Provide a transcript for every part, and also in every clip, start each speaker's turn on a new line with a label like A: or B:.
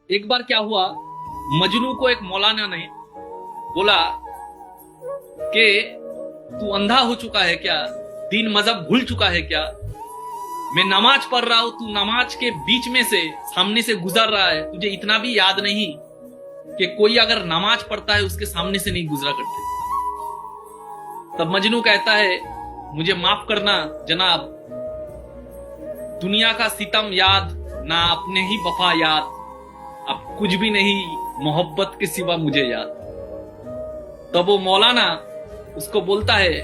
A: एक बार क्या हुआ, मजनू को एक मौलाना ने बोला कि तू अंधा हो चुका है क्या, दीन मजहब भूल चुका है क्या? मैं नमाज पढ़ रहा हूं, तू नमाज के बीच में से सामने से गुजर रहा है, तुझे इतना भी याद नहीं कि कोई अगर नमाज पढ़ता है उसके सामने से नहीं गुजरा करते। तब मजनू कहता है, मुझे माफ करना जनाब, दुनिया का सितम याद ना अपने ही वफा याद, अब कुछ भी नहीं मोहब्बत के सिवा मुझे याद। तब वो मौलाना उसको बोलता है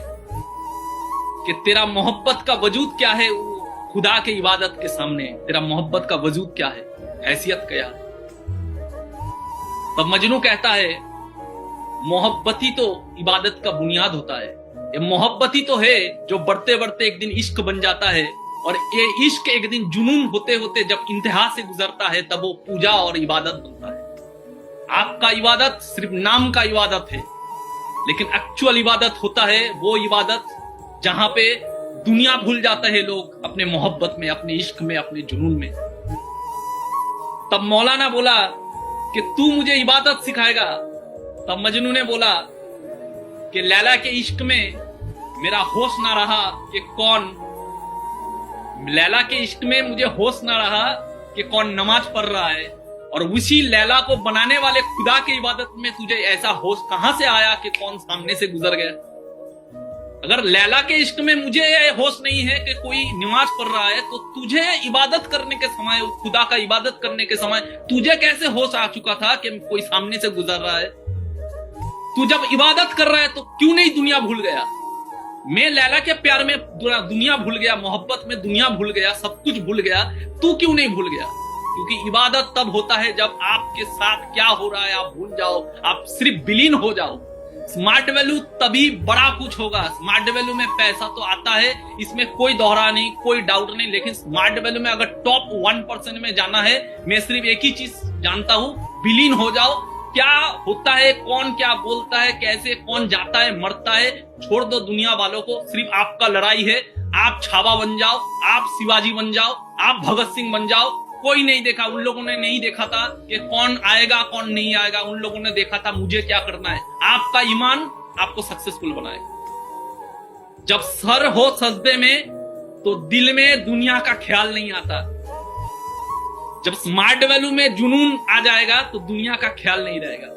A: कि तेरा मोहब्बत का वजूद क्या है खुदा के इबादत के सामने, तेरा मोहब्बत का वजूद क्या है, हैसियत क्या है? तब मजनू कहता है, मोहब्बत ही तो इबादत का बुनियाद होता है, ये मोहब्बत ही तो है जो बढ़ते बढ़ते एक दिन इश्क बन जाता है, और ये इश्क एक दिन जुनून होते होते जब इंतहा से गुजरता है तब वो पूजा और इबादत बनता है। आपका इबादत सिर्फ नाम का इबादत है, लेकिन एक्चुअल इबादत होता है वो इबादत जहां पे दुनिया भूल जाते हैं लोग अपने मोहब्बत में, अपने इश्क में, अपने जुनून में। तब मौलाना बोला कि तू मुझे इबादत सिखाएगा? तब मजनू ने बोला कि लैला के इश्क में मेरा होश ना रहा कि कौन, लैला के इश्क में मुझे होश ना रहा कि कौन नमाज पढ़ रहा है, और उसी लैला को बनाने वाले खुदा की इबादत में तुझे ऐसा होश कहां से आया कि कौन सामने से गुजर गया? अगर लैला के इश्क में मुझे यह होश नहीं है कि कोई नमाज पढ़ रहा है, तो तुझे इबादत करने के समय, खुदा का इबादत करने के समय तुझे कैसे होश आ चुका था कि कोई सामने से गुजर रहा है? तू जब इबादत कर रहा है तो क्यों नहीं दुनिया भूल गया? मैं लैला के प्यार में दुनिया भूल गया, मोहब्बत में दुनिया भूल गया, सब कुछ भूल गया, तू क्यों नहीं भूल गया? क्योंकि इबादत तब होता है जब आपके साथ क्या हो रहा है आप भूल जाओ, आप सिर्फ विलीन हो जाओ। स्मार्ट वैल्यू तभी बड़ा कुछ होगा। स्मार्ट वैल्यू में पैसा तो आता है, इसमें कोई दोहरा नहीं, कोई डाउट नहीं, लेकिन स्मार्ट वैल्यू में अगर टॉप 1% में जाना है, मैं सिर्फ एक ही चीज जानता हूं, विलीन हो जाओ। क्या होता है, कौन क्या बोलता है, कैसे कौन जाता है मरता है, छोड़ दो दुनिया वालों को, सिर्फ आपका लड़ाई है। आप छावा बन जाओ, आप शिवाजी बन जाओ, आप भगत सिंह बन जाओ। कोई नहीं देखा, उन लोगों ने नहीं देखा था कि कौन आएगा कौन नहीं आएगा, उन लोगों ने देखा था मुझे क्या करना है। आपका ईमान आपको सक्सेसफुल बनाएगा। जब सर हो सजदे में तो दिल में दुनिया का ख्याल नहीं आता। जब स्मार्ट वैल्यू में जुनून आ जाएगा तो दुनिया का ख्याल नहीं रहेगा।